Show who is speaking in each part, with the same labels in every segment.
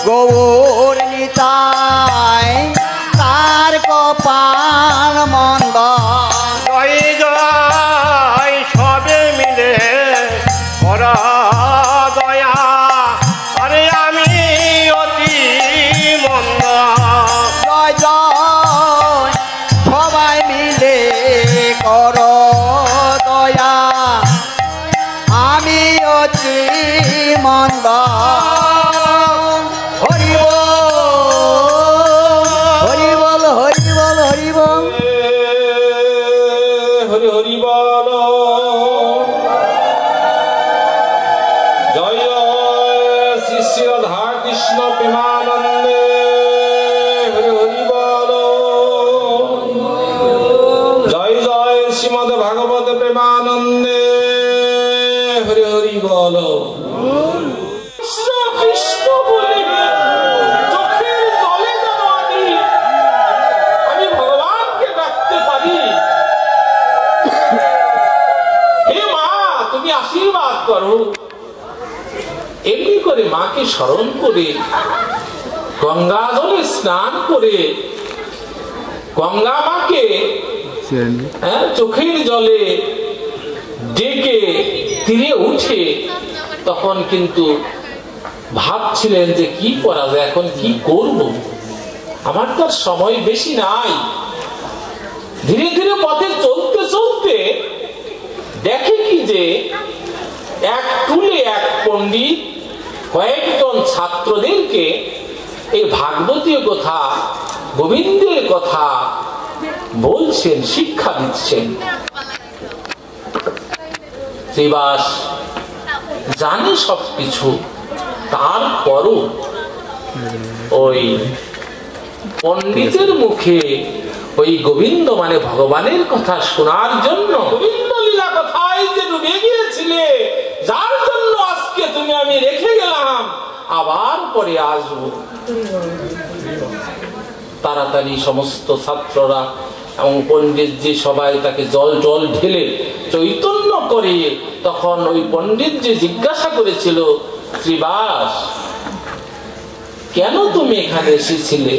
Speaker 1: গৌর নিতাই তার কপাল মন্দ।
Speaker 2: জয় জয় সবে মিলে করা দয়া, আরে আমি অতি মন্দ।
Speaker 1: জয় জয় সবাই মিলে কর দয়া, আমি অতি মন্দ। হরি বল হরি বল হরি বল
Speaker 3: হরি হরি বল। জয় জয় শ্রী শ্রী রাধা কৃষ্ণ প্রেমানন্দে, হরি হরি বল। জয় জয় শ্রীমদ ভাগবত প্রেমানন্দে, হরি হরি বল। কৃষ্ণ কৃষ্ণ বলে চোখের জলে যেন আমি ভগবানকে ডাকতে পারি। হে মা, তুমি আশীর্বাদ করো। এমনি করে মাকে স্মরণ করে গঙ্গা জলে স্নান করে গঙ্গা মাকে চোখের জলে ডেকে তীরে উঠে তখন কিন্তু ভাবছিলেন যে কি করা যায়, এখন কি করব, আমার তো সময় বেশি নাই। ধীরে ধীরে পথে চলতে চলতে দেখে কি যে এক টুলে এক পণ্ডিত কয়েকজন ছাত্রদেরকে এই ভাগবতীয় কথা, গোবিন্দের কথা বলছেন, শিক্ষা দিচ্ছেন। শ্রীবাস জানে সবকিছু, তারপরও ওই পণ্ডিতের মুখে ওই গোবিন্দ মানে ভগবানের কথা শোনার জন্য, গোবিন্দ লীলা কথায় যে ডুবে গিয়েছিলে, যার জন্য আজকে তুমি আমি রেখে গেলাম, আবার পরে আসবো। তাড়াতাড়ি সমস্ত ছাত্ররা এবং পণ্ডিতজি সবাই তাকে জল জল ঢেলে চৈতন্য করে তখন ওই পণ্ডিতজি জিজ্ঞাসা করেছিল, শ্রীবাস কেন তুমি এখানে এসেছিলে?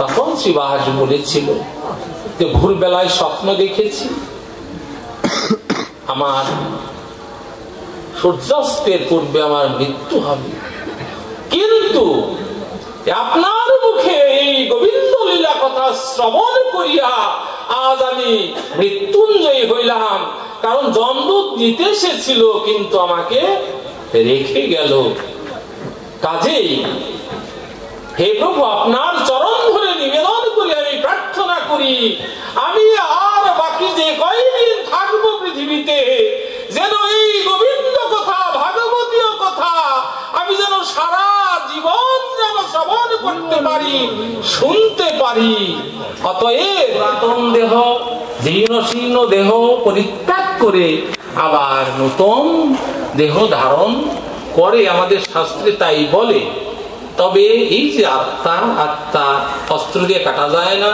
Speaker 3: তখন শ্রীবাস বলেছিল যে ভোরবেলায় স্বপ্ন দেখেছি আমার সূর্যাস্তের পূর্বে আমার মৃত্যু হবে, কিন্তু আপনার মুখে এই গোবিন্দ লীলা কথা শ্রবণ করিয়া আজ আমি মৃত্যুঞ্জয়ী হইলাম, কারণ যমদূত নিতে এসেছিল কিন্তু আমাকে রেখে গেল। কাজেই হে প্রভু, আপনার চরণ ধরে নিবেদন করি, আমি প্রার্থনা করি, আমি আর বাকি যে কয়দিন থাকবো পৃথিবীতে যেন এই গোবিন্দ কথা, ভাগবতীয় কথা আমি যেন সারা জীবন যেন শ্রবণ করতে পারি, শুনতে পারি। অতএব পুরাতন দেহ, জীর্ণ শীর্ণ দেহ পরিত্যাগ করে আবার নতুন দেহ ধারণ করে, আমাদের শাস্ত্রে তাই বলে। তবে এই যে আত্মা, আত্মা অস্ত্র দিয়ে কাটা যায় না,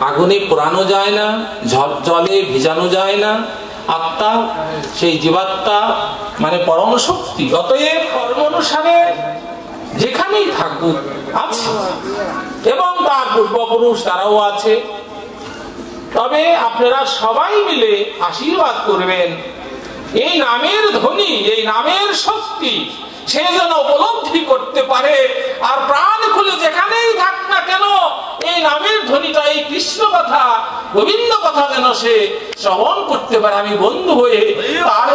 Speaker 3: আগুনে পোড়ানো যায় না, জলে ভিজানো যায় না। আত্মা সেই জীবাত্মা মানে পরম শক্তি। অতএব কর্ম অনুসারে যেখানেই থাকুক আছে, এবং তার পূর্বপুরুষ তারাও আছে। তবে আপনারা সবাই মিলে আশীর্বাদ করবেন, এই নামের ধ্বনি, এই নামের শক্তি সে যেন উপলব্ধি করতে পারে, আর প্রাণ খুলে যেখানেই থাক না কেন এই নামের ধ্বনিটা, এই কৃষ্ণ কথা, গোবিন্দ কথা যেন সে শ্রবণ করতে পারে। আমি বন্ধু হয়ে তার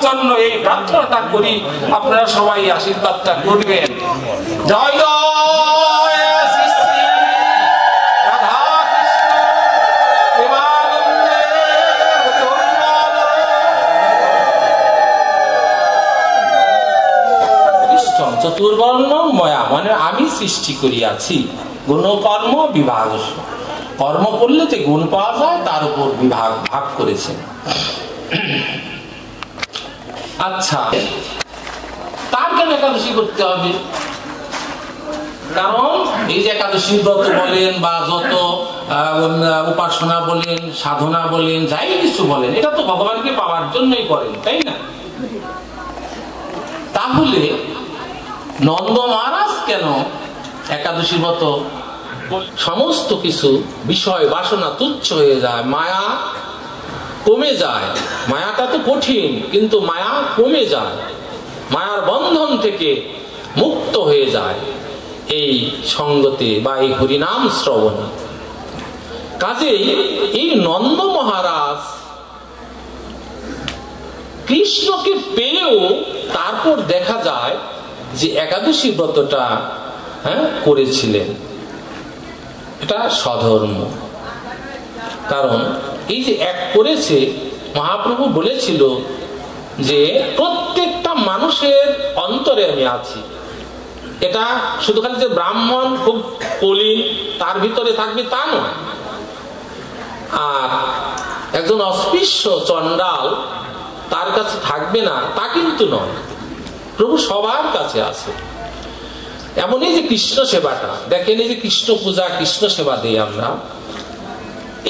Speaker 3: জন্য এই প্রার্থনাটা করি, আপনারা সবাই আশীর্বাদটা করবেন। জয় জয় শ্রী শ্রী রাধা কৃষ্ণ প্রেমানন্দে, চতুর্বর্ণ ময়া মানে আমি সৃষ্টি করিয়াছি, গুণকর্ম বিভাগ, কর্ম করলে যে গুণ পাওয়া যায় তার উপর বিভাগ ভাগ করেছেন। আচ্ছা, তার কেন একাদশী করতে হবে? কারণ এই যে একাদশী ব্রত বলেন বা যত উপাসনা বলেন, সাধনা বলেন, যাই কিছু বলেন, এটা তো ভগবানকে পাওয়ার জন্যই করেন, তাই না? তাহলে নন্দ মহারাজ কেন একাদশীর মতো সমস্ত কিছু বিষয় বাসনা তুচ্ছ হয়ে যায়, মায়া কমে যায়। মায়াটা তো কঠিন, কিন্তু মায়া কমে যায়, মায়ার বন্ধন থেকে মুক্ত হয়ে যায় এই সঙ্গতে বা এই হরিনাম শ্রবণে। কাজেই এই নন্দ মহারাজ কৃষ্ণকে পেয়েও তারপর দেখা যায় যে একাদশী ব্রতটা করেছিলেন। এটা স্বধর্ম। কারণ এই যে এক করেছে, মহাপ্রভু বলেছিল যে প্রত্যেকটা মানুষের অন্তরে আমি আছি। এটা শুধু খালি যে ব্রাহ্মণ খুব কলি তার ভিতরে থাকবে তা নয়, আর একজন অস্পৃশ্য চণ্ডাল তার কাছে থাকবে না তা কিন্তু নয়। প্রভু সবার কাছে আছে। এমনই যে কৃষ্ণ সেবাটা দেখেন, এই যে কৃষ্ণ পূজা কৃষ্ণ সেবা দিই আমরা,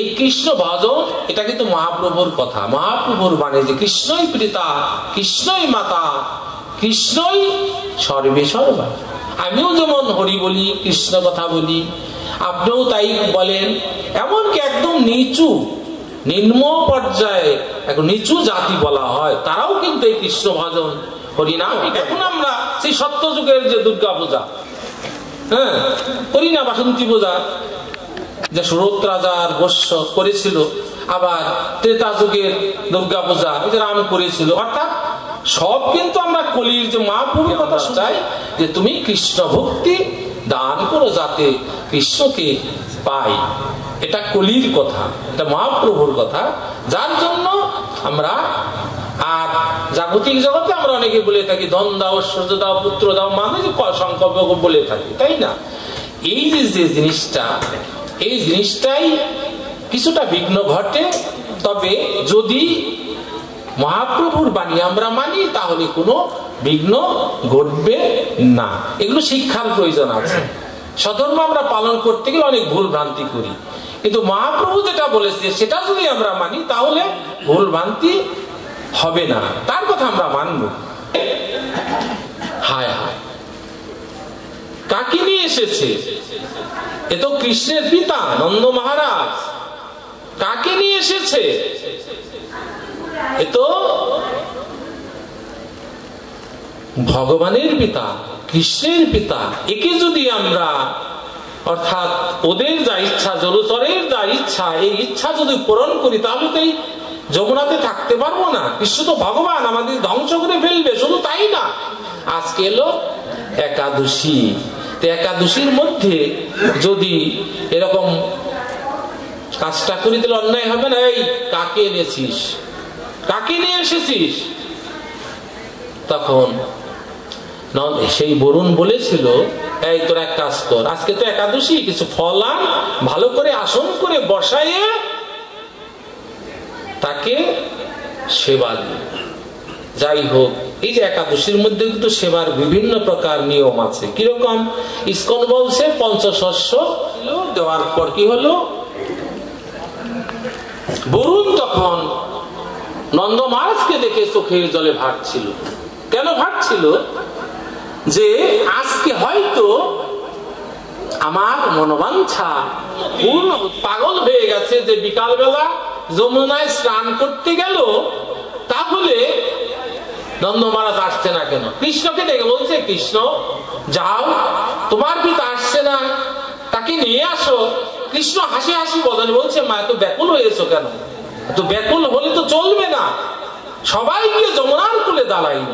Speaker 3: এই কৃষ্ণ ভজন এটা কিন্তু মহাপ্রভুর কথা, মহাপ্রভুর বাণী যে কৃষ্ণই পিতা, কৃষ্ণই মাতা, কৃষ্ণই সর্বে সর্বা। আমিও যেমন হরি বলি, কৃষ্ণ কথা বলি, আপনিও তাই বলেন। এমনকি একদম নিচু নিম্ন পর্যায়ে এক নিচু জাতি বলা হয়, তারাও কিন্তু এই কৃষ্ণ ভজন হরিনাম। এখন আমরা সেই সত্য যুগের যে দুর্গা পূজা করি না, বাসন্তী পূজা যে সুরত রাজার বর্ষ করেছিল, আবার ত্রেতা যুগের দুর্গা পূজা যে রাম করেছিল, অর্থাৎ সব কিন্তু আমরা কলির যে মহাপ্রভুর কথা চাই যে তুমি কৃষ্ণ ভক্তি দান করো যাতে কৃষ্ণকে পাই। এটা কলির কথা, এটা মহাপ্রভুর কথা, যার জন্য আমরা আর জাগতিক জগতে আমরা অনেকে বলে থাকি ধন দাও, ঐশ্বর্য দাও, পুত্র দাও, মানে যে সংকল্প বলে থাকি, তাই না? এই যে জিনিসটা, এই জিনিসটাই কিছুটা বিঘ্ন ঘটে। তবে যদি মহাপ্রভুর বাণী আমরা মানি তাহলে কোনো বিঘ্ন ঘটবে না। এগুলো শিক্ষার প্রয়োজন আছে। স্বধর্ম আমরা পালন করতে গেলে অনেক ভুল ভ্রান্তি করি, কিন্তু মহাপ্রভু যেটা বলেছে সেটা যদি আমরা মানি তাহলে ভুল ভ্রান্তি হবে না, তার কথা আমরা মানব। হায় হায়, কাকে নিয়ে এসেছে? এ তো কৃষ্ণের পিতা নন্দ মহারাজ। কাকে নিয়ে এসেছে? এ তো ভগবানের পিতা, কৃষ্ণের পিতা। একে যদি আমরা, অর্থাৎ ওদের যা ইচ্ছা, জলচরের যা ইচ্ছা, এই ইচ্ছা যদি পূরণ করি তাহলে তো এই যমুনাতে থাকতে পারবো না। কৃষ্ণ তো ভগবান, আমাদের ধ্বংস করে ফেলবে। শুধু তাই না, আজকে এলো একাদশী। একাদশীর মধ্যে যদি এরকম কাজটা করি তাহলে অন্যায় হবে না। এই কাকে এনেছিস, কাকে নিয়ে এসেছিস? তখন সেই বরুণ বলেছিল, এই তোর এক কাজ কর, আজকে তো একাদশী, কিছু ফল আন, ভালো করে আসন করে বসাইয়ে তাকে সেবা দিই। যাই হোক, এই যে একাদশীর মধ্যে কিন্তু সেবার বিভিন্ন প্রকার নিয়ম আছে। কিরকম? ইস্কন বলছে পঞ্চশস্য দেওয়ার পর কি হলো, বরুণ তখন নন্দ মহারাজকে দেখে চোখের জলে ভাসছিল। কেন ভাসছিল? যে আজকে হয়তো আমার মনোবাঞ্ছা পূর্ণ, পাগল হয়ে গেছে যে বিকালবেলা যমুনায় স্নান করতে গেল, তাহলে নন্দ মহারাজ আসছে না কেন? কৃষ্ণকে ডেকে বলছে, কৃষ্ণ যাও, তোমার পিতা আসছে না, তাকে নিয়ে আসো। কৃষ্ণ হাসি হাসি বদলে বলছে, মা এত ব্যাকুল হয়েছো কেন? তো ব্যাকুল হলে তো চলবে না। সবাই গিয়ে যমুনার কূলে দাঁড়াইল।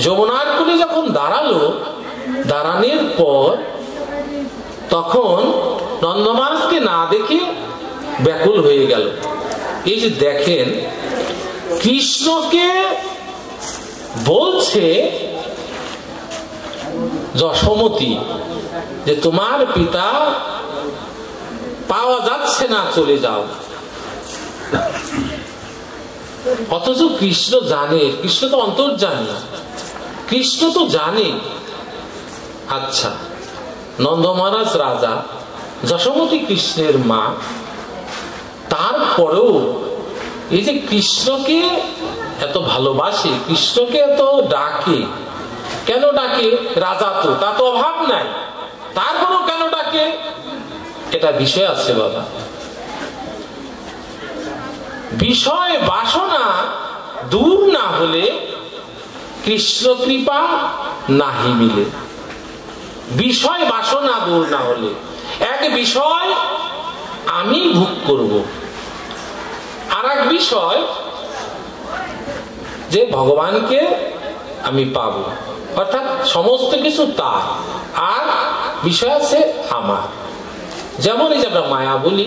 Speaker 3: যমুনার কূলে যখন দাঁড়ালো, দাঁড়ানোর পর তখন নন্দ মহারাজকে না দেখে ব্যাকুল হয়ে গেল। এই যে দেখেন, কৃষ্ণকে বলছে যশোমতি যে তোমার পিতা পাওয়া যাচ্ছে না, চলে যাও। অথচ কৃষ্ণ জানে, কৃষ্ণ তো অন্তর্জামী, কৃষ্ণ তো জানে। আচ্ছা, নন্দ মহারাজ রাজা, যশোমতি কৃষ্ণের মা, তারপরেও এই যে কৃষ্ণকে এত ভালোবাসে, কৃষ্ণকে এত ডাকে, কেন ডাকে? রাজা তো, তা তো অভাব নাই, তারপরও কেন ডাকে? এটা বিষয় আছে বাবা। বিষয় বাসনা দূর না হলে কৃষ্ণ কৃপা নাহি মিলে। বিষয় বাসনা দূর না হলে, এক বিষয় আমি ভোগ করব, আর এক বিষয় যে ভগবানকে আমি পাব, অর্থাৎ সমস্ত কিছু তার, আর বিষয় আছে আমার। যেমন এই যে আমরা মায়া বলি,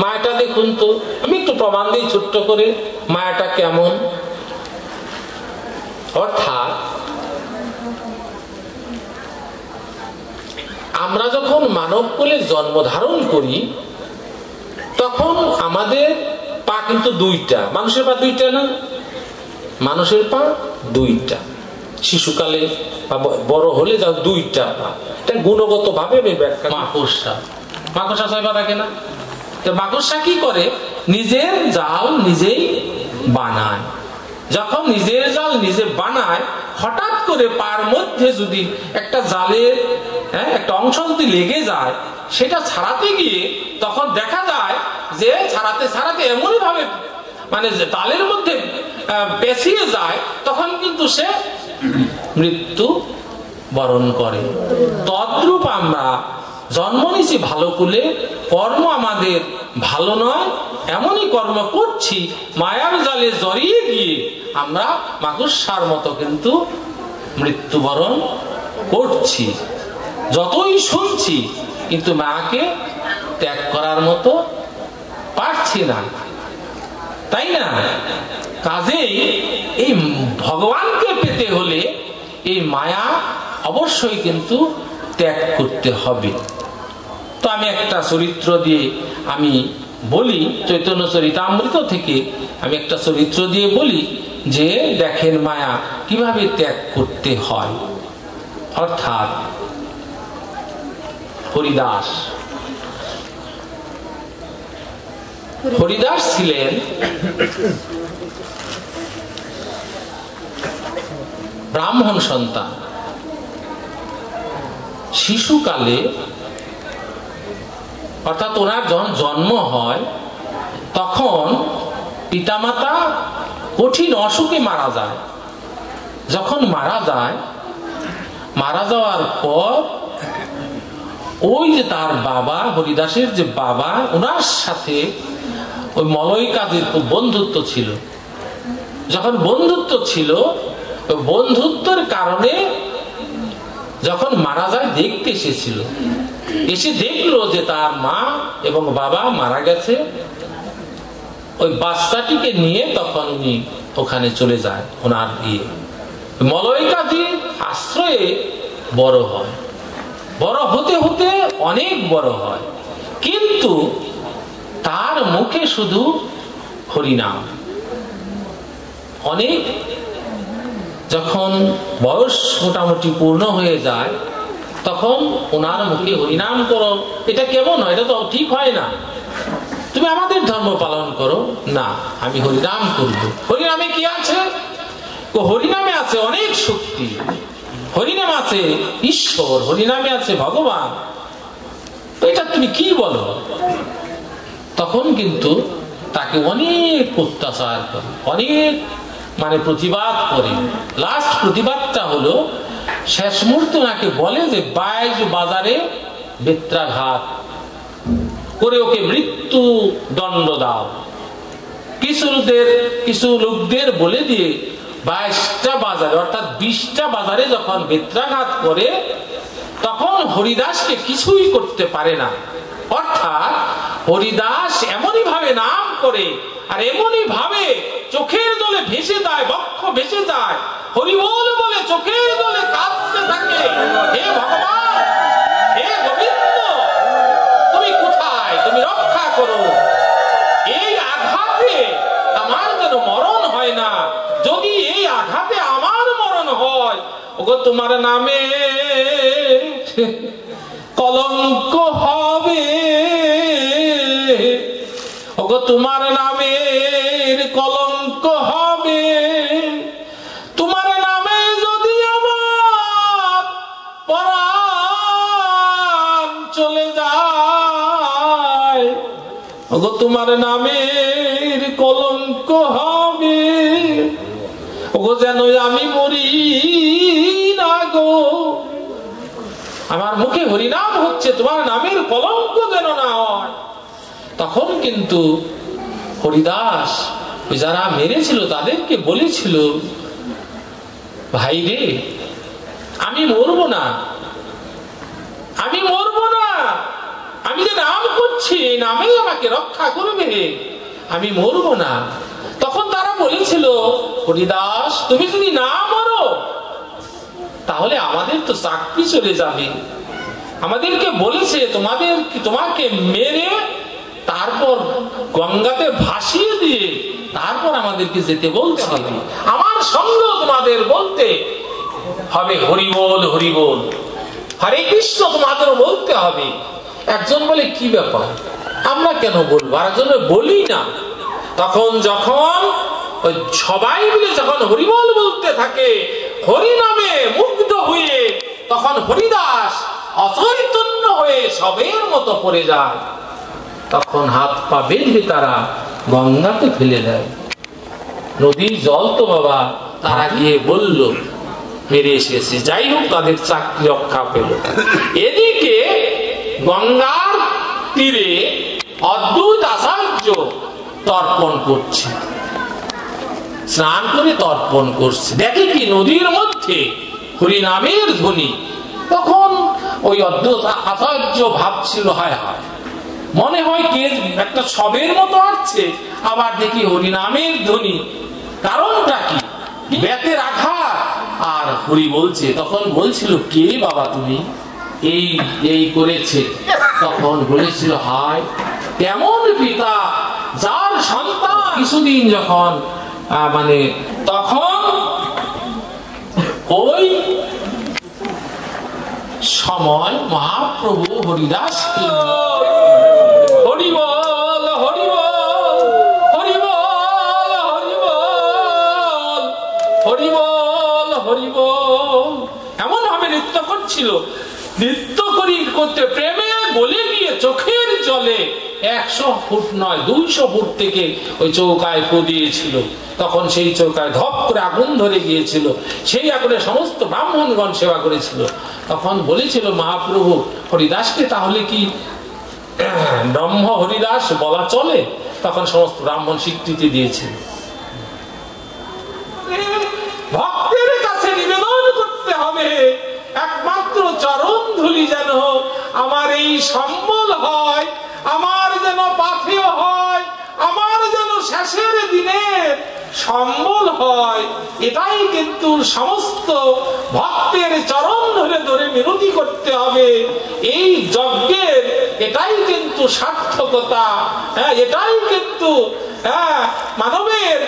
Speaker 3: মায়াটা দেখুন তো, আমি একটু প্রমাণ দিই ছোট্ট করে মায়াটা কেমন। অর্থাৎ আমরা যখন মানব কোলে জন্ম ধারণ করি তখন আমাদের পা কিন্তু দুইটা। মানুষের পা দুইটা না? মানুষের পা দুইটা, শিশুকালে বা বড় হলে যা দুইটা পা। এটা গুণগত ভাবে আমি ব্যাখ্যা। মাকড়সা, মাকড়সা ছয় পা থাকে না? তো মাকড়সা কি করে? নিজের জাল নিজেই বানায়। যখন নিজের জাল নিজে বানায়, হঠাৎ করে পার মধ্যে যদি একটা জালের একটা অংশ যদি লেগে যায়, সেটা ছাড়াতে গিয়ে তখন দেখা যায় যে ছাড়াতে ছাড়াতে এমনই ভাবে মানে জালের মধ্যে পেঁচিয়ে যায়, তখন কিন্তু সে মৃত্যু বরণ করে। তদ্রূপ আমরা জন্ম নিয়েছি ভালো কুলে, কর্ম আমাদের ভালো নয়, এমনই কর্ম করছি, মায়ার জালে জড়িয়ে গিয়ে আমরা মাকড়সার মতো কিন্তু মৃত্যুবরণ করছি। যতই শুনছি কিন্তু মাকে ত্যাগ করার মতো পারছি না, তাই না? কাজেই এই ভগবানকে পেতে হলে এই মায়া অবশ্যই কিন্তু ত্যাগ করতে হবে। তো আমি একটা চরিত্র দিয়ে আমি বলি, চৈতন্য চরিতামৃত থেকে আমি একটা চরিত্র দিয়ে বলি যে দেখেন মায়া কিভাবে ত্যাগ করতে হয়। অর্থাৎ হরিদাস, হরিদাস ছিলেন ব্রাহ্মণ সন্তান। শিশুকালে অর্থাৎ ওনার যখন জন্ম হয় তখন পিতামাতা কঠিন অসুখে মারা যায়। যখন মারা যায়, মারা যাওয়ার পর ওই যে তার বাবা, হরিদাসের যে বাবা, ওনার সাথে ওই মলয় কাজের খুব বন্ধুত্ব ছিল। যখন বন্ধুত্ব ছিল, ওই বন্ধুত্বের কারণে যখন মারা যায় দেখতে এসেছিল, এসে দেখলো যে তার মা এবং বাবা মারা গেছে। ওই বাচ্চাটিকে নিয়ে তখন উনি ওখানে চলে যায়, ওনার মলয় কাজীর আশ্রয়ে বড় হয়। বড় হতে হতে অনেক বড় হয়, কিন্তু তার মুখে শুধু হরিনাম। অনেক যখন বয়স মোটামুটি পূর্ণ হয়ে যায় তখন ওনার মুখে হরিনাম করো, এটা কেমন হয়? এটা তো ঠিক হয় না। তুমি আমাদের ধর্ম পালন করো না, আমি হরিনাম করব। হরিনামে কি আছে? হরিনামে আছে অনেক শক্তি, হরিনাম আছে ঈশ্বর, হরিনামে আছে ভগবান। এটা তুমি কি বলো? তখন কিন্তু তাকে অনেক অত্যাচার করে, অনেক মানে প্রতিবাদ করে। লাস্ট প্রতিবাদটা হলো শেষ মুহূর্তে ওনাকে বলে যে 22 বাজারে বেত্রাঘাত করে ওকে মৃত্যু দণ্ড দাও। কিছু লোকদের বলে দিয়ে 22টা বাজারে অর্থাৎ 20টা বাজারে যখন বেত্রাঘাত করে, তখন হরিদাসকে কিছুই করতে পারে না। অর্থাৎ হরিদাস এমনই ভাবে নাম করে আর এমনই ভাবে চোখের জলে ভেসে যায়, বক্ষ ভেসে যায়, হরিবোল বলে চোখের জলে কাঁদতে থাকে, হে ভগবান, হে গোবিন্দ, তুমি কোথায়? তুমি রক্ষা করো। এই আঘাতে আমার যেন মরণ হয় না। যদি এই আঘাতে আমার মরণ হয়, ওগো তোমার নামে কলঙ্ক হবে, ওগো তোমার নামের কলঙ্ক হবে। তোমার নামে যদি আমার ওগো তোমার নামের কলঙ্ক হবে, ওগো যেন আমি মরি না গো। আমার মুখে হরিনাম হচ্ছে, তোমার নামের কলঙ্ক যেন না হয়। তখন কিন্তু হরিদাস যারা মেরেছিল তাদেরকে বলেছিল, ভাই রে, আমি মরবো না, আমি মরবো না, আমি যে নাম করছি নামেই আমাকে রক্ষা করবে, আমি মরবো না। তখন তারা বলেছিল, হরিদাস তুমি যদি না মরো তাহলে আমাদের তো চাকরি চলে যাবে। আমাদেরকে বলেছে তোমাকে মেরে তারপর গঙ্গাতে ভাসিয়ে দিয়ে তারপর আমাদেরকে যেতে বলছে। আমার সঙ্গ তোমাদের বলতে হবে হরিবোল হরিবোল, হরে কৃষ্ণ তোমাদেরও বলতে হবে। একজন বলে কি ব্যাপার, আমরা কেন বলবো, আরেকজন বলি না। তখন যখন সবাই মিলে যখন হরিবোল বলতে থাকে, হরি নামে মুগ্ধ হয়ে তখন হরিদাস অচৈতন্য হয়ে সবের মতো পড়ে যায়। তখন হাত পা বেঁধে তারা গঙ্গাতে ফেলে দেয়। নদীর জল তো বাবা, তারা গিয়ে বলল মেরে এসেছে, যাই হোক তাদের চাকরি রক্ষা পেল। এদিকে গঙ্গার তীরে অদ্ভুত আচার্য তর্পণ করছে, স্নান করে তর্পণ করছে, দেখে কি নদীর মধ্যে হরিনামের ধ্বনি। তখন ওই অদ্ভুত আচার্য ভাবছিল, হায় হায়, মনে হয় কে একটা সবের মতো আসছে, আবার দেখি হরিনামের ধ্বনি, কারণটা কি, বেতের আঘাত। আর হরি বলছে, তখন বলছিল, কে বাবা তুমি, এই এই করেছে। তখন বলেছিল, হায় কেমন পিতা যার সন্তান কিছুদিন যখন তখন ওই সময় মহাপ্রভু হরিদাস হরিবল হরিবল হরিবল হরিবল হরিবল হরিবল এমন ভাবে নৃত্য করছিল। নৃত্য করতে প্রেমে গলে গিয়ে চোখের জলে 100 ফুট নয় 200 ফুট থেকে ওই চৌকায় ফু দিয়েছিল। তখন সেই চৌকায় ধপ করে আগুন ধরে গিয়েছিল, সেই আগুনে সমস্ত ব্রাহ্মণগণ সেবা করেছিল। তখন বলেছিল মহাপ্রভু, হরিদাসকে তাহলে কি ব্রহ্ম হরিদাস বলা চলে? তখন সমস্ত ব্রাহ্মণ স্বীকৃতি দিয়েছিল। ভক্তের কাছে নিবেদন করতে হবে, একমাত্র চরণ ধুলি যেন আমার এই সম্বল হয়, আমার যেন পাথেয় হয়, আমার যেন শেষের দিনের সম্বল হয়। এটাই কিন্তু সমস্ত ভক্তের চরণ ধরে ধরে মিনতি করতে হবে। এই যজ্ঞের এটাই কিন্তু সার্থকতা, এটাই কিন্তু মানবের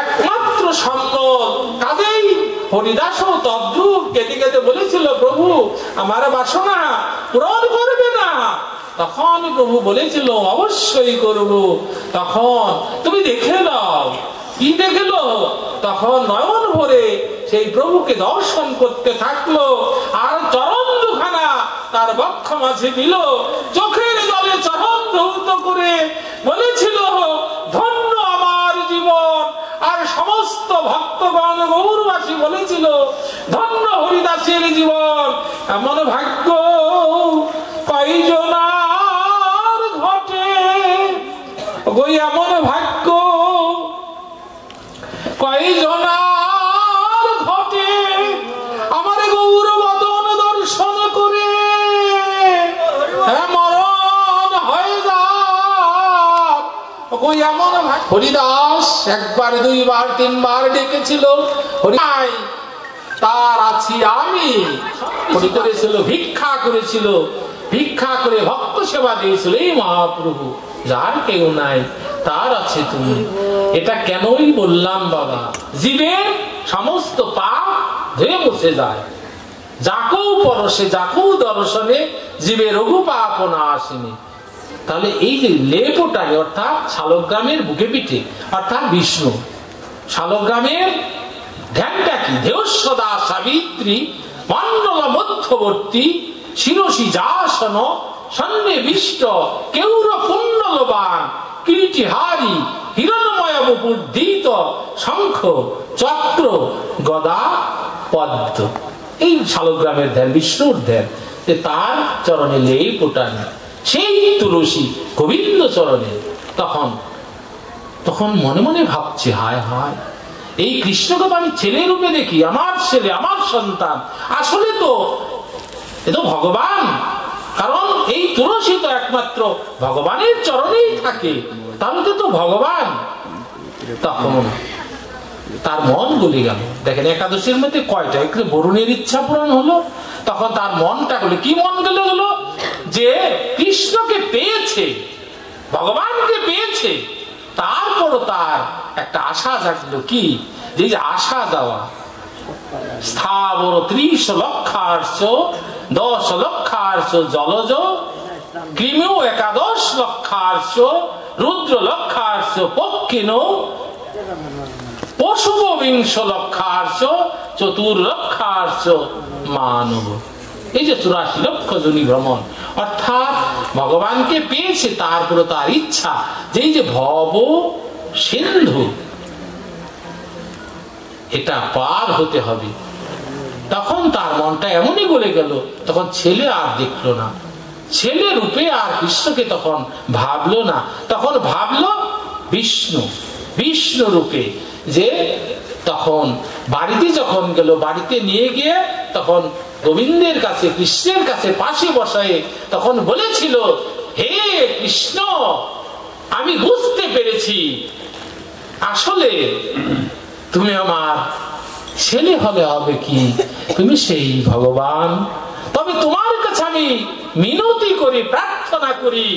Speaker 3: একমাত্র সম্বল। কাজেই হরিদাসও তদ্রূপ কেঁদে কেঁদে বলেছিল, প্রভু আমার বাসনা পূরণ করবে না? তখন প্রভু বলেছিল, অবশ্যই করব। তখন তুমি দেখে নাও। কি দেখল? তখন নয়ন ভরে সেই প্রভুকে দর্শন করতে থাকলো, আর চরণ দুখানা তার বক্ষ মাঝে দিল, চোখের জলে চরণ ধৌত করে বলেছিল, ধন্য আমার জীবন। আর সমস্ত ভক্তগণ গৌরবাসী বলেছিল, ধন্য হরিদাসের জীবন। এমন ভাগ্য কয়জনার ঘটে, এমন ভাগ্য কয়জনার ঘটে, আমার গৌর বদন দর্শন করে মরণ হয়ে যায়। এমন হরিদাস একবার দুইবার তিনবার ডেকেছিল, হরিদাস তার আছি আমি করেছিল, ভিক্ষা করেছিল, ভিক্ষা করে ভক্ত সেবা দিয়েছিল। এই মহাপ্রভু যার কেউ নাই, তার আছে তুমি। এটা কেনই বললাম বাবা, জীবের সমস্ত পাপ ধুয়ে মুছে যায়, যাকেও পরশে যাকেও দর্শনে জীবের রঘু পাপ না আসেনি। তাহলে এই যে লেপটাকে, অর্থাৎ শালগ্রামের বুকে পিঠে, অর্থাৎ বিষ্ণু, শালগ্রামের ধ্যানটা কি? দেহস্বদা সাবিত্রী মন্ডল মধ্যবর্তী শিরসি যাসন সন্নিবিষ্ট কেউর পুণ্য কিরিটিহারি হিরণময় বপুর্ধিত শঙ্খ চক্র গদা পদ্ম। এই শালগ্রামের ধ্যান, বিষ্ণুর ধ্যান, যে তার চরণে লেই ফোটানো সেই তুলসী গোবিন্দ চরণে। তখন মনে মনে ভাবছে, হায় হায়, এই কৃষ্ণকে তো আমি ছেলে রূপে দেখি, আমার ছেলে, আমার সন্তান, আসলে তো এ তো ভগবান। কারণ এই তুলসী তো একমাত্র ভগবানের চরণেই থাকে, তাহলে তো ভগবান। তখন তার মন গলে গেল। দেখেন একাদশীর মধ্যে কয়টা, একটু বরুণের ইচ্ছা পূরণ হলো, তখন তার মনটা গেল। কি মন গেল? যে কৃষ্ণকে পেয়েছে, ভগবানকে পেয়েছে, তারপরও তার একটা আশা জাগলো। কি? যে আশা দেওয়া স্থাবর 30 লক্ষার্ষ 10 লক্ষার্ষ জলজ কৃমিও 11 লক্ষার্ষ রুদ্র লক্ষার্ষ পক্ষিণ পশুব 20 লক্ষার্ষ চতুর্লক্ষার্ষ মানব। এই যে 84 লক্ষ জনি ভ্রমণ, অর্থাৎ ভগবানকে পেয়েছে, তারপরে তার ইচ্ছা যে এই যে ভব সিন্ধু, এটা পার হতে হবে। তখন তার মনটা এমনই গলে গেল, তখন ছেলে আর দেখলো না, ছেলে রূপে আর কৃষ্ণকে তখন ভাবলো না, তখন ভাবলো বিষ্ণু, বিষ্ণু রূপে। যে তখন বাড়িতে যখন গেল, বাড়িতে নিয়ে গিয়ে তখন গোবিন্দের কাছে, কৃষ্ণের কাছে পাশে বসায় তখন বলেছিল, হে কৃষ্ণ, আমি বুঝতে পেরেছি আসলে তুমি আমার ছেলে হলে হবে কি, তুমি সেই ভগবান। তবে তোমার কাছে আমি মিনতি করি, প্রার্থনা করি,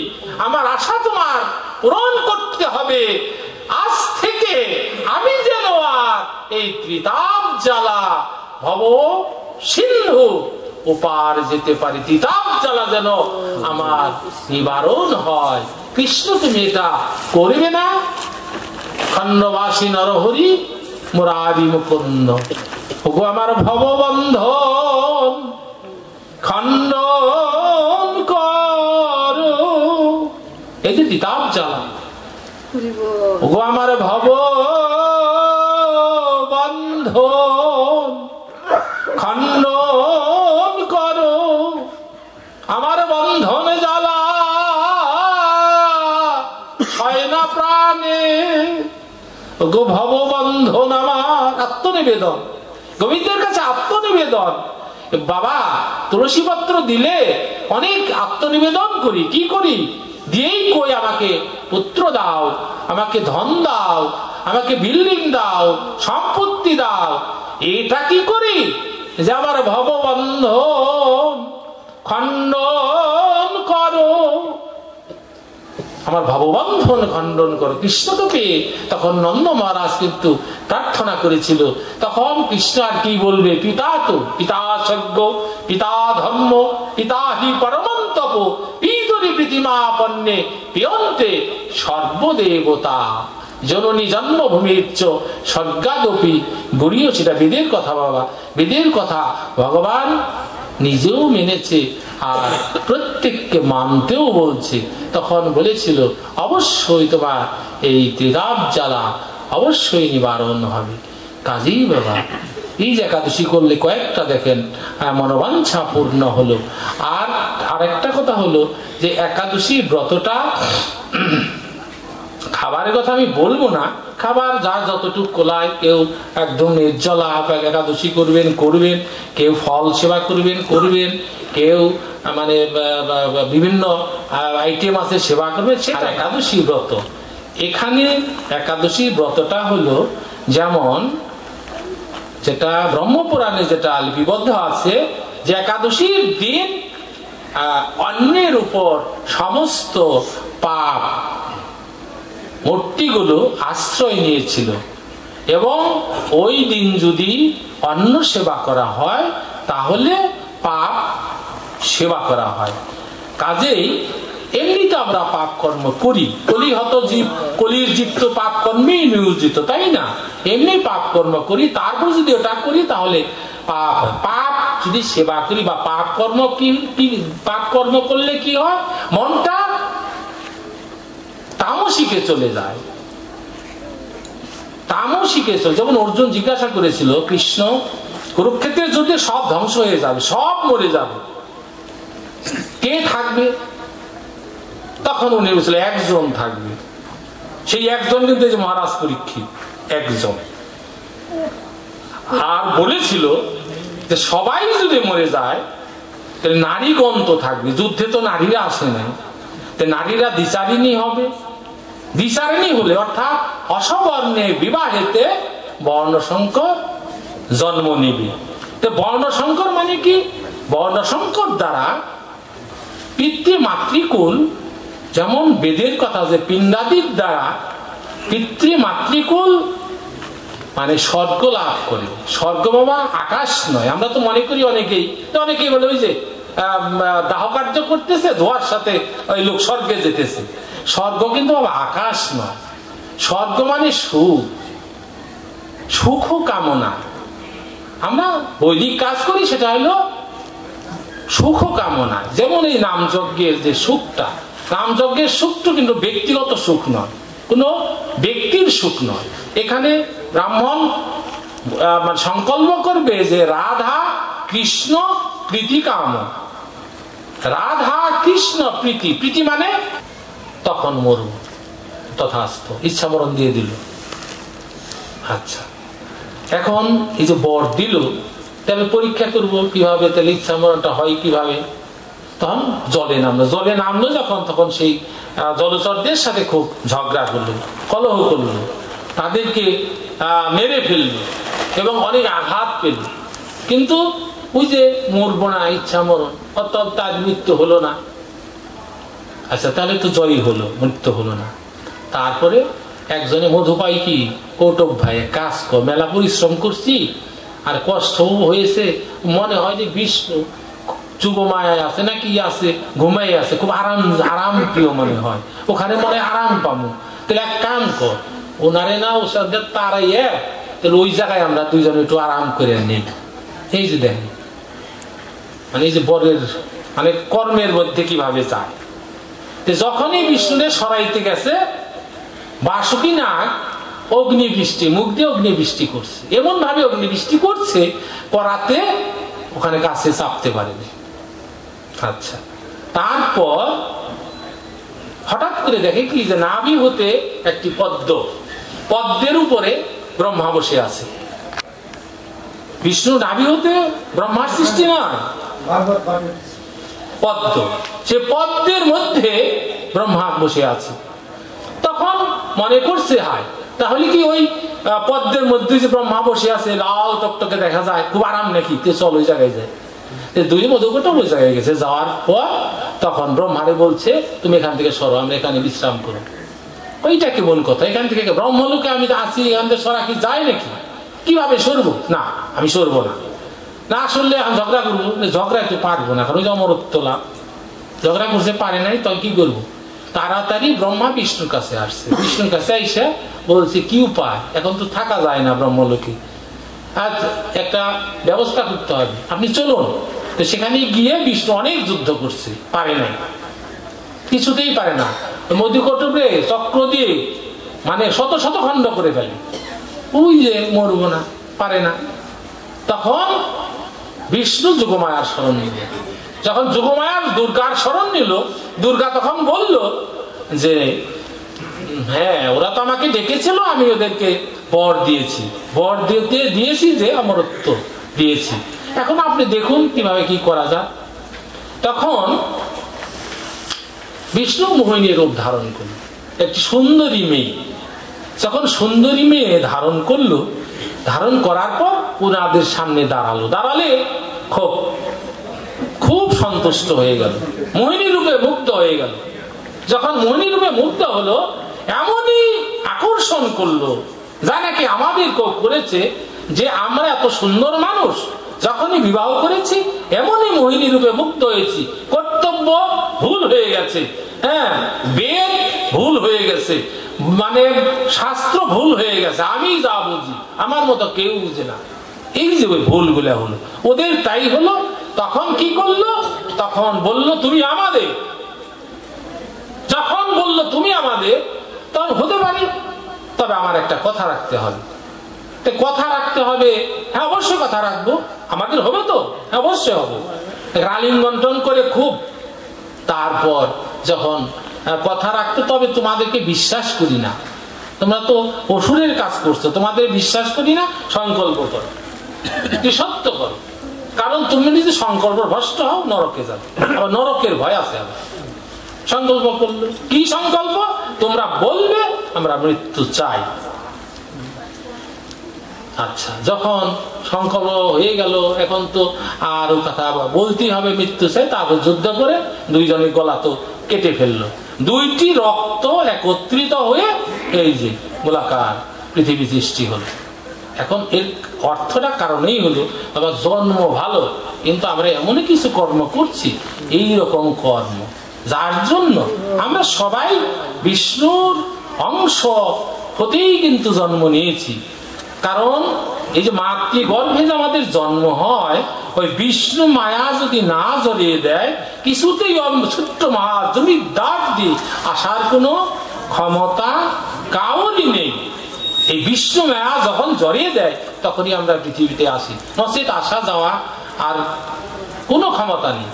Speaker 3: আমার আশা তোমার পূরণ করতে হবে। আজ থেকে আমি যেন আর এই ত্রিতাপ জ্বালা ভব সিন্ধু ওপার যেতে পারি, ত্রিতাপ জ্বালা যেন আমার নিবারণ হয়। কৃষ্ণ তুমি এটা করবে না? খণ্ডবাসী নরহরি মুরারি মুকুন্দ, ওগো আমার ভববন্ধন খণ্ডন করো। এই যে ত্রিতাপ জ্বালা, ওগো আমার ভববন্ধন খণ্ডন করো, আমার বন্ধন জ্বালা হয় না প্রাণে। গো ভববন্ধন, আমার আত্মনিবেদন, গোবিন্দের কাছে আত্মনিবেদন। বাবা তুলসী পত্র দিলে অনেক আত্মনিবেদন করি, কি করি? দিয়েই কই আমাকে পুত্র দাও, আমাকে ধন দাও, আমাকে বিল্ডিং দাও, সম্পত্তি দাও। এটা কি করি? যে আমার ভববন্ধন খণ্ডন করো, আমার ভববন্ধন খণ্ডন করো। কৃষ্ণ তো পেয়ে তখন নন্দ মহারাজ কিন্তু প্রার্থনা করেছিল। তখন কৃষ্ণ আর কি বলবে? পিতা তো, পিতা যজ্ঞ, পিতা ধর্ম, পিতা হি পরমন্তপ, পিতরি প্রীতিমাপন্নে পিয়ন্তে সর্বদেবতা, জননী জন্মভূমির চ স্বর্গাদপি গড়িও। সেটা বেদের কথা বাবা, বেদের কথা ভগবান নিজেও মেনেছে আর প্রত্যেককে মানতেও বলছে। তখন বলেছিল অবশ্যই তোমার এই ত্রিতাপ জ্বালা অবশ্যই নিবারণ হবে। কাজেই বাবা এই যে একাদশী করলে কয়েকটা দেখেন মনোবাঞ্ছা পূর্ণ হলো। আর আরেকটা কথা হলো যে একাদশী ব্রতটা খাবারের কথা আমি বলবো না, খাবার যার যতটুকু কোলায়, কেউ একদম নির্জলা একাদশী করবেন, কেউ ফল সেবা করবেন, কেউ মানে বিভিন্ন আইটেম আছে সেবা করবেন, সেটা একাদশী ব্রত। এখানে একাদশী ব্রতটা হলো যেমন যেটা ব্রহ্মপুরাণে যেটা লিপিবদ্ধ আছে, যে একাদশীর দিন অন্যের উপর সমস্ত পাপ মূর্তিগুলো আশ্রয় নিয়েছিল, এবং ওই দিন যদি অন্ন সেবা করা হয় তাহলে পাপ সেবা করা হয়। কাজেই এমনিতে আমরা পাপ কর্ম করি, কলিহত জীব, কলির জীব তো পাপ কর্মেই নিয়োজিত, তাই না? এমনি পাপ কর্ম করি, তারপর যদি ওটা করি তাহলে পাপ হয়। পাপ যদি সেবা করি বা পাপ কর্ম কি পাপ কর্ম করলে কি হয়? মনটা তামসিকে চলে যায়। তামসিকে চলে, যেমন অর্জুন জিজ্ঞাসা করেছিল, কৃষ্ণ কুরুক্ষেত্রের যুদ্ধে সব ধ্বংস হয়ে যাবে, সব মরে যাবে, কে থাকবে? তখন উনি বলছিল একজন থাকবে। সেই একজন কিন্তু এই যে মহারাজ পরীক্ষিত একজন। আর বলেছিল যে সবাই যদি মরে যায় তাহলে নারীগণ তো থাকবে, যুদ্ধে তো নারীরা আসে নাই, নারীরা দ্বিচারিণী হবে। দ্বিচারিণী হলে অর্থাৎ অসবর্ণে বিবাহেতে বর্ণসংকর জন্ম নেবে। বর্ণসংকর মানে কি? বর্ণসংকর দ্বারা পিতৃ মাতৃকুল, যেমন বেদের কথা যে পিণ্ডাদির দ্বারা পিতৃ মাতৃকুল মানে স্বর্গ লাভ করে। স্বর্গ বাবা আকাশ নয়, আমরা তো মনে করি অনেকেই বলে ওই যে দাহ কার্য করতেছে, ধোয়ার সাথে ওই লোক স্বর্গে যেতেছে। স্বর্গ কিন্তু বাবা আকাশ নয়। স্বর্গ মানে সুখ, সুখ কামনা। আমরা বৈদিক কাজ করি সেটা হলো সুখ কামনা। যেমন এই নামযজ্ঞের যে সুখটা, নামযজ্ঞের সুখটা কিন্তু ব্যক্তিগত সুখ নয়, কোনো ব্যক্তির সুখ নয়। এখানে ব্রাহ্মণ সংকল্প করবে যে রাধা কৃষ্ণ প্রীতি কাম, রাধা কৃষ্ণ প্রীতি, প্রীতি মানে তখন মরু, তথাস্থ, ইচ্ছা মরণ দিয়ে দিল। আচ্ছা, এখন এই যে বর দিল, তাহলে পরীক্ষা করবো কিভাবে, তাহলে ইচ্ছা মরণটা হয় কিভাবে? তখন জলে নামলো যখন, তখন সেই জলচরদের সাথে খুব ঝগড়া করলো, কলহ করলো, তাদেরকে মেরে ফেললো এবং অনেক আঘাত পেল। কিন্তু ওই যে মরবো না, ইচ্ছা মরণ, অর্থাৎ তার মৃত্যু হলো না। আচ্ছা, তাহলে তো জয়ী হলো, মৃত্যু হলো না। তারপরে একজনে মধুপাই কি কৌটব ভাই, কাজ কর, মেলা পরিশ্রম করছি আর কষ্ট হয়েছে, মনে হয় যে বিষ্ণু যুগমায় আছে নাকি আছে, ঘুমাই আছে, খুব আরাম প্রিয় মনে হয়, ওখানে মনে আরাম পাবো। তাহলে এক কাম কর, ওনারে না ওর সাথে তারাইয়ে তাহলে ওই জায়গায় আমরা দুইজনে একটু আরাম করে নিই। এই যে দেখেন, মানে এই যে বরের মানে কর্মের মধ্যে কিভাবে যায়। যখনই বিষ্ণুরে সরাইতে গেছে, বাসুকি নাগ অগ্নিবৃষ্টি, মুখ দিয়ে অগ্নিবৃষ্টি করছে, এমন ভাবে অগ্নিবৃষ্টি করছে করাতে ওখানে কাছে চাপতে পারেনি। আচ্ছা, তারপর হঠাৎ করে দেখে কি যে নাভি হতে একটি পদ্মের উপরে ব্রহ্মা বসে আছে। বিষ্ণু নাভি হতে ব্রহ্মার সৃষ্টি নয়, পদ্ম, সে পদ্মের মধ্যে ব্রহ্মা বসে আছে। তখন মনে করছে হায়, তাহলে কি ওই পদ্মের মধ্যে যে ব্রহ্মা বসে আছে, লাল টকটকে দেখা যায়, খুব আরাম নাকি, চল ওই জায়গায় যায়। দুই মধুকটা ওই জায়গায় গেছে, যাওয়ার পর তখন ব্রহ্মারে বলছে তুমি এখান থেকে সরো, আমরা এখানে বিশ্রাম করো। ওইটা কেমন কথা, এখান থেকে ব্রহ্মলোকে আমি আছি, এখান থেকে সরা কি যায় নাকি, কিভাবে সরবো? না, আমি সরবো না, না সরলে এখন ঝগড়া করবো, ঝগড়া একটু পারবো না, কারণ ওই যে অমরত্ব লাভ, ঝগড়া করতে পারে নাই, তখন কি করবো? তাড়াতাড়ি ব্রহ্মা বিষ্ণুর কাছে আসছে, বিষ্ণুর কাছে এসে বলছে কি উপায়, এখন তো থাকা যায় না ব্রহ্মলোকে, আজ একটা ব্যবস্থা করতে হবে, আপনি চলুন। তো সেখানে গিয়ে বিষ্ণু অনেক যুদ্ধ করছে, পারে নাই, কিছুতেই পারে না, মধুকটকে চক্র দিয়ে মানে শত শত খণ্ড করে ফেলে, ওই যে মরবো না, পারে না। তখন বিষ্ণু যোগমায়ার স্মরণ নিল, যখন যোগমায়ার দুর্গার স্মরণ নিল, দুর্গা তখন বলল যে হ্যাঁ, ওরা তো আমাকে ডেকেছিল, আমি ওদেরকে বর দিয়েছি, বর দিয়েছি যে অমরত্ব দিয়েছি, এখন আপনি দেখুন কিভাবে কি করা যায়। তখন বিষ্ণু মোহিনী রূপ ধারণ করল, একটি সুন্দরী মেয়ে। যখন সুন্দরী মেয়ে ধারণ করলো, ধারণ করার পর ওনাদের সামনে দাঁড়ালে খুব সন্তুষ্ট হয়ে গেল, মোহিনী রূপে মুগ্ধ হয়ে গেল। যখন মোহিনী রূপে মুগ্ধ হলো, এমনই আকর্ষণ করলো যা নাকি আমাদের কেউ করেছে, যে আমরা এত সুন্দর মানুষ যখনই বিবাহ করেছি এমনই মোহিনী রূপে মুক্ত হয়েছি, কর্তব্য ভুল হয়ে গেছে, হ্যাঁ, বেদ ভুল হয়ে গেছে, মানে শাস্ত্র ভুল হয়ে গেছে, আমি যা বুঝি আমার মতো কেউ বুঝে না। এই যে ওই ভুলগুলা হলো ওদের, তাই হলো। তখন কি করলো? তখন বলল তুমি আমাদের, যখন বলল তুমি আমাদের, তবে আমার একটা কথা রাখতে হবে। কথা রাখতে হবে, হ্যাঁ অবশ্যই কথা রাখবো, আমাদের হবে তো, হ্যাঁ অবশ্যই হবে। আলিঙ্গন করে খুব, তারপর যখন কথা রাখতে, তবে তোমাদেরকে বিশ্বাস করি না, তোমরা তো অসুরের কাজ করছো, তোমাদের বিশ্বাস করি না, সংকল্প করো, সত্য করো, কারণ তুমি যদি সংকল্প ভ্রষ্ট হও নরকে যাবে, আবার নরকের ভয় আছে। আবার সংকল্প করলে কি সংকল্প? তোমরা বলবে আমরা মৃত্যু চাই। আচ্ছা, যখন সংকল্প হয়ে গেল, এখন তো আর ওই কথা বলতেই হবে মৃত্যু চাই। তারপর যুদ্ধ করে দুইজনের গলা তো কেটে ফেললো, দুইটি রক্ত একত্রিত হয়ে এই যে গোলাকার পৃথিবী সৃষ্টি হলো। এখন এর অর্থটা কারণেই হলো আমার জন্ম ভালো, কিন্তু আমরা এমন কিছু কর্ম করছি, এই রকম কর্ম যার জন্য আমরা সবাই বিষ্ণুর অংশ হতেই কিন্তু জন্ম নিয়েছি। কারণ এই যে মাতৃগর্ভে যে আমাদের জন্ম হয়, ওই বিষ্ণু মায়া যদি না জড়িয়ে দেয়, কিছুতেই ছোট্ট মা তুমি ডাক দিয়ে আসার কোনো ক্ষমতা কাউরই নেই। এই বিষ্ণু মায়া যখন জড়িয়ে দেয় তখনই আমরা পৃথিবীতে আসি, নচেত আসা যাওয়া আর কোনো ক্ষমতা নেই।